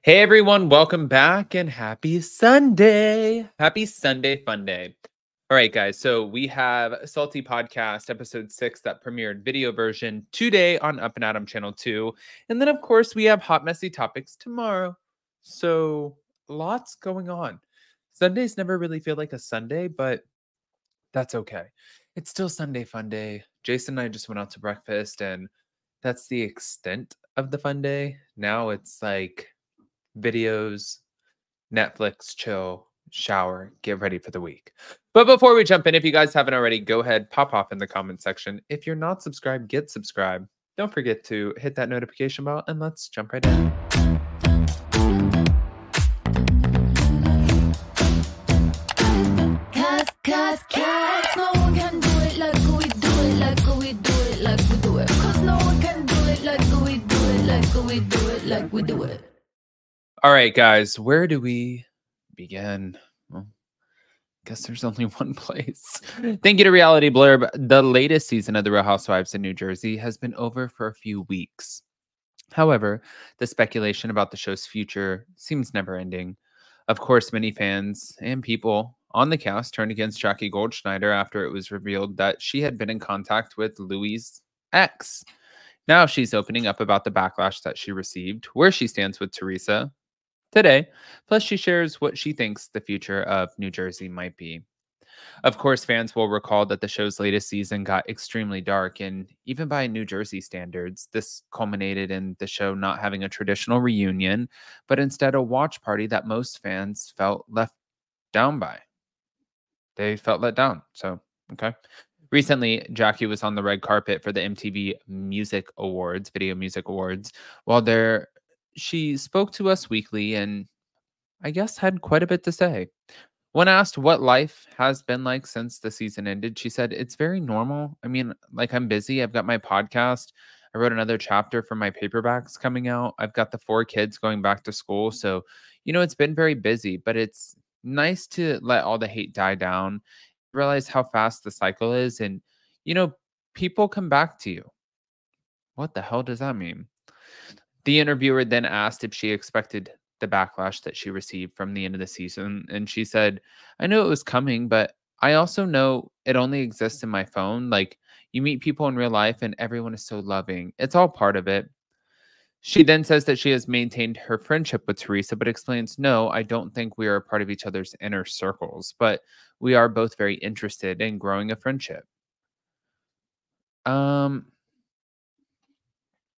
Hey everyone, welcome back and happy Sunday. Happy Sunday fun day. All right, guys. So we have Salty Podcast episode 6 that premiered video version today on Up and Adam channel 2. And then of course we have hot messy topics tomorrow. So lots going on. Sundays never really feel like a Sunday, but that's okay. It's still Sunday fun day. Jason and I just went out to breakfast and that's the extent of the fun day. Now it's like videos, Netflix, chill, shower, get ready for the week. But before we jump in, if you guys haven't already, go ahead, pop off in the comment section. If you're not subscribed, get subscribed. Don't forget to hit that notification bell and let's jump right in. Cause no one can do it like we do it, like we do it, like we do it. Cause no one can do it like we do it, like we do it, like we do it. All right, guys, where do we begin? Well, guess there's only one place. Thank you to Reality Blurb. The latest season of The Real Housewives in New Jersey has been over for a few weeks. However, the speculation about the show's future seems never ending. Of course, many fans and people on the cast turned against Jackie Goldschneider after it was revealed that she had been in contact with Louis' ex. Now she's opening up about the backlash that she received, where she stands with Teresa today. Plus, she shares what she thinks the future of New Jersey might be. Of course, fans will recall that the show's latest season got extremely dark, and even by New Jersey standards, this culminated in the show not having a traditional reunion, but instead a watch party that most fans felt left down by. They felt let down. So, okay. Recently, Jackie was on the red carpet for the MTV Music Awards, Video Music Awards. While there, she spoke to Us Weekly and I guess had quite a bit to say. When asked what life has been like since the season ended, she said, "It's very normal. I mean, like, I'm busy. I've got my podcast. I wrote another chapter for my paperbacks coming out. I've got the 4 kids going back to school. So, it's been very busy, but it's nice to let all the hate die down, realize how fast the cycle is. And, you know, people come back to you." What the hell does that mean? The interviewer then asked if she expected the backlash that she received from the end of the season. And she said, "I know it was coming, but I also know it only exists in my phone. Like, you meet people in real life and everyone is so loving. It's all part of it." She then says that she has maintained her friendship with Teresa, but explains, "No, I don't think we are a part of each other's inner circles, but we are both very interested in growing a friendship." Um,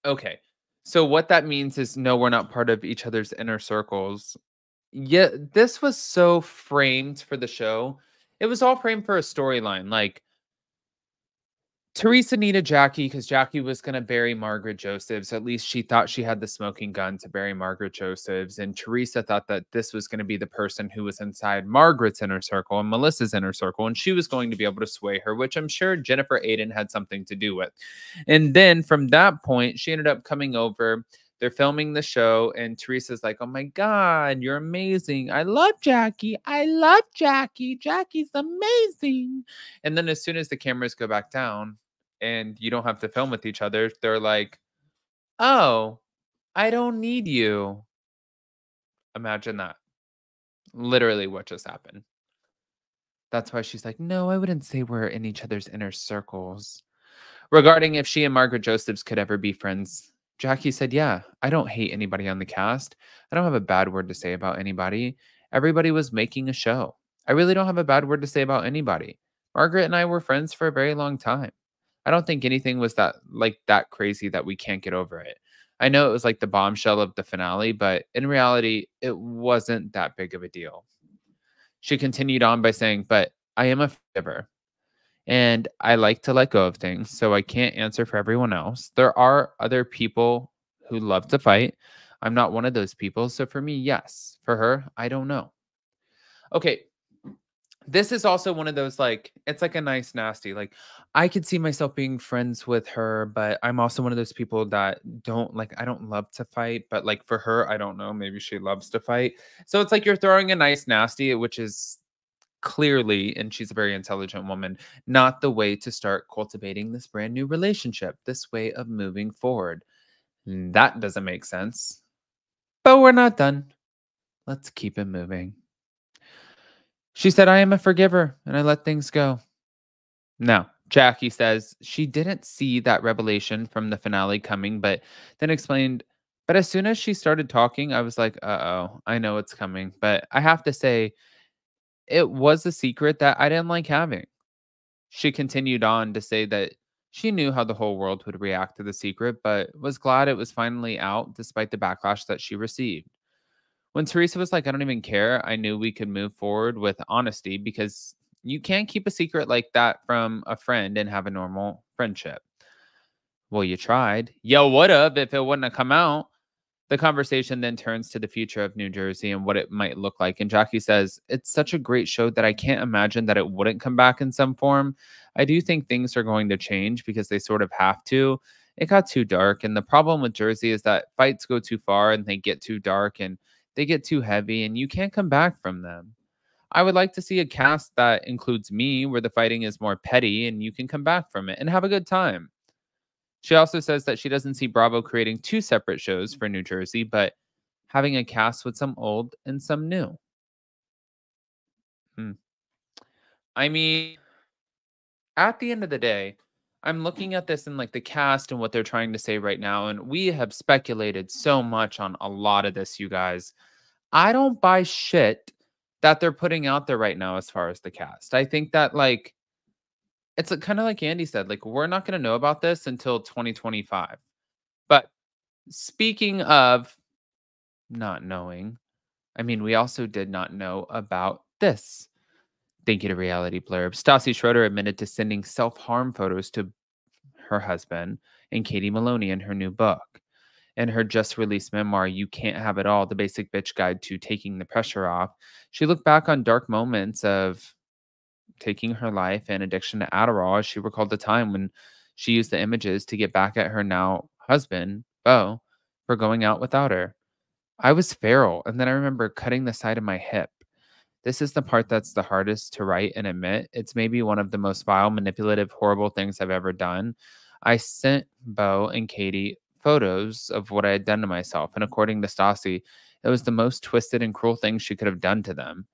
okay. So what that means is no, we're not part of each other's inner circles. Yeah, this was so framed for the show. It was all framed for a storyline. Like, Teresa needed Jackie because Jackie was going to bury Margaret Josephs. At least she thought she had the smoking gun to bury Margaret Josephs. And Teresa thought that this was going to be the person who was inside Margaret's inner circle and Melissa's inner circle. And she was going to be able to sway her, which I'm sure Jennifer Aiden had something to do with. And then from that point, she ended up coming over. They're filming the show, and Teresa's like, "Oh my God, you're amazing. I love Jackie. I love Jackie. Jackie's amazing." And then as soon as the cameras go back down, and you don't have to film with each other, they're like, "Oh, I don't need you." Imagine that. Literally what just happened. That's why she's like, "No, I wouldn't say we're in each other's inner circles." Regarding if she and Margaret Josephs could ever be friends, Jackie said, "Yeah, I don't hate anybody on the cast. I don't have a bad word to say about anybody. Everybody was making a show. I really don't have a bad word to say about anybody. Margaret and I were friends for a very long time. I don't think anything was that crazy that we can't get over it. I know it was like the bombshell of the finale, but in reality, it wasn't that big of a deal." She continued on by saying, "But I am a forgiver. And I like to let go of things, so I can't answer for everyone else. There are other people who love to fight. I'm not one of those people. So for me, yes. For her, I don't know." Okay. This is also one of those, like, it's like a nice nasty. Like, I could see myself being friends with her, but I'm also one of those people that don't like, I don't love to fight, but like for her, I don't know. Maybe she loves to fight. So it's like you're throwing a nice nasty, which is clearly, and she's a very intelligent woman, not the way to start cultivating this brand new relationship, this way of moving forward. That doesn't make sense. But we're not done. Let's keep it moving. She said, I am a forgiver and I let things go. Now, Jackie says she didn't see that revelation from the finale coming, but then explained, but as soon as she started talking, I was like, uh oh, I know it's coming. But I have to say, it was a secret that I didn't like having. She continued on to say that she knew how the whole world would react to the secret, but was glad it was finally out despite the backlash that she received. When Teresa was like, I don't even care, I knew we could move forward with honesty because you can't keep a secret like that from a friend and have a normal friendship. Well, you tried. You would have if it wouldn't have come out. The conversation then turns to the future of New Jersey and what it might look like. And Jackie says, it's such a great show that I can't imagine that it wouldn't come back in some form. I do think things are going to change because they sort of have to. It got too dark. And the problem with Jersey is that fights go too far and they get too dark and they get too heavy and you can't come back from them. I would like to see a cast that includes me where the fighting is more petty and you can come back from it and have a good time. She also says that she doesn't see Bravo creating two separate shows for New Jersey, but having a cast with some old and some new. Hmm. I mean, at the end of the day, I'm looking at this in like the cast and what they're trying to say right now, and we have speculated so much on a lot of this, you guys. I don't buy shit that they're putting out there right now as far as the cast. I think that like it's kind of like Andy said, like we're not going to know about this until 2025. But speaking of not knowing, I mean, we also did not know about this. Thank you to Reality Blurb. Stassi Schroeder admitted to sending self-harm photos to her husband and Katie Maloney in her new book. In her just released memoir, You Can't Have It All, The Basic Bitch Guide to Taking the Pressure Off, she looked back on dark moments of taking her life and addiction to Adderall as she recalled the time when she used the images to get back at her now husband, Beau, for going out without her. I was feral, and then I remember cutting the side of my hip. This is the part that's the hardest to write and admit. It's maybe one of the most vile, manipulative, horrible things I've ever done. I sent Beau and Katie photos of what I had done to myself, and according to Stassi, it was the most twisted and cruel thing she could have done to them.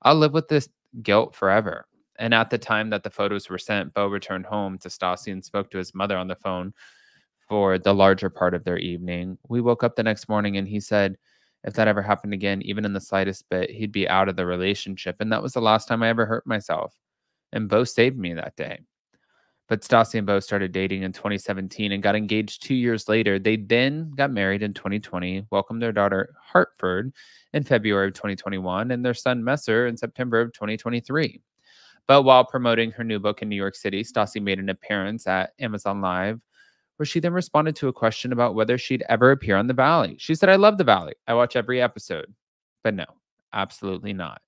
I'll live with this guilt forever. And at the time that the photos were sent, Beau returned home to Stassi and spoke to his mother on the phone for the larger part of their evening. We woke up the next morning and he said, if that ever happened again, even in the slightest bit, he'd be out of the relationship. And that was the last time I ever hurt myself. And Beau saved me that day. But Stassi and Beau started dating in 2017 and got engaged 2 years later. They then got married in 2020, welcomed their daughter Hartford in February of 2021, and their son Messer in September of 2023. But while promoting her new book in New York City, Stassi made an appearance at Amazon Live, where she then responded to a question about whether she'd ever appear on The Valley. She said, I love The Valley. I watch every episode. But no, absolutely not.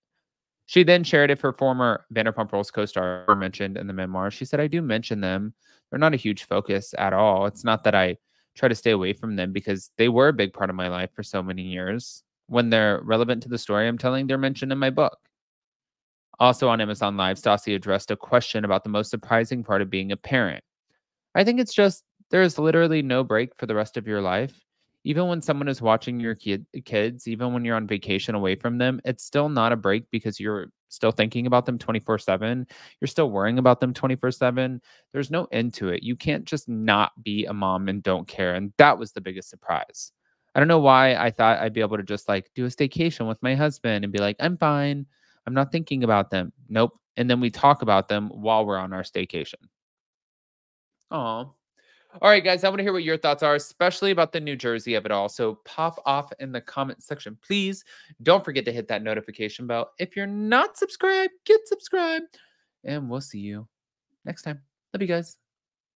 She then shared if her former Vanderpump Rules co-star were mentioned in the memoir. She said, I do mention them. They're not a huge focus at all. It's not that I try to stay away from them because they were a big part of my life for so many years. When they're relevant to the story I'm telling, they're mentioned in my book. Also on Amazon Live, Stassi addressed a question about the most surprising part of being a parent. I think it's just there's literally no break for the rest of your life. Even when someone is watching your kids, even when you're on vacation away from them, it's still not a break because you're still thinking about them 24/7. You're still worrying about them 24/7. There's no end to it. You can't just not be a mom and don't care. And that was the biggest surprise. I don't know why I thought I'd be able to just like do a staycation with my husband and be like, I'm fine. I'm not thinking about them. Nope. And then we talk about them while we're on our staycation. Oh. All right, guys, I want to hear what your thoughts are, especially about the New Jersey of it all. So pop off in the comment section, please. Don't forget to hit that notification bell. If you're not subscribed, get subscribed. And we'll see you next time. Love you guys.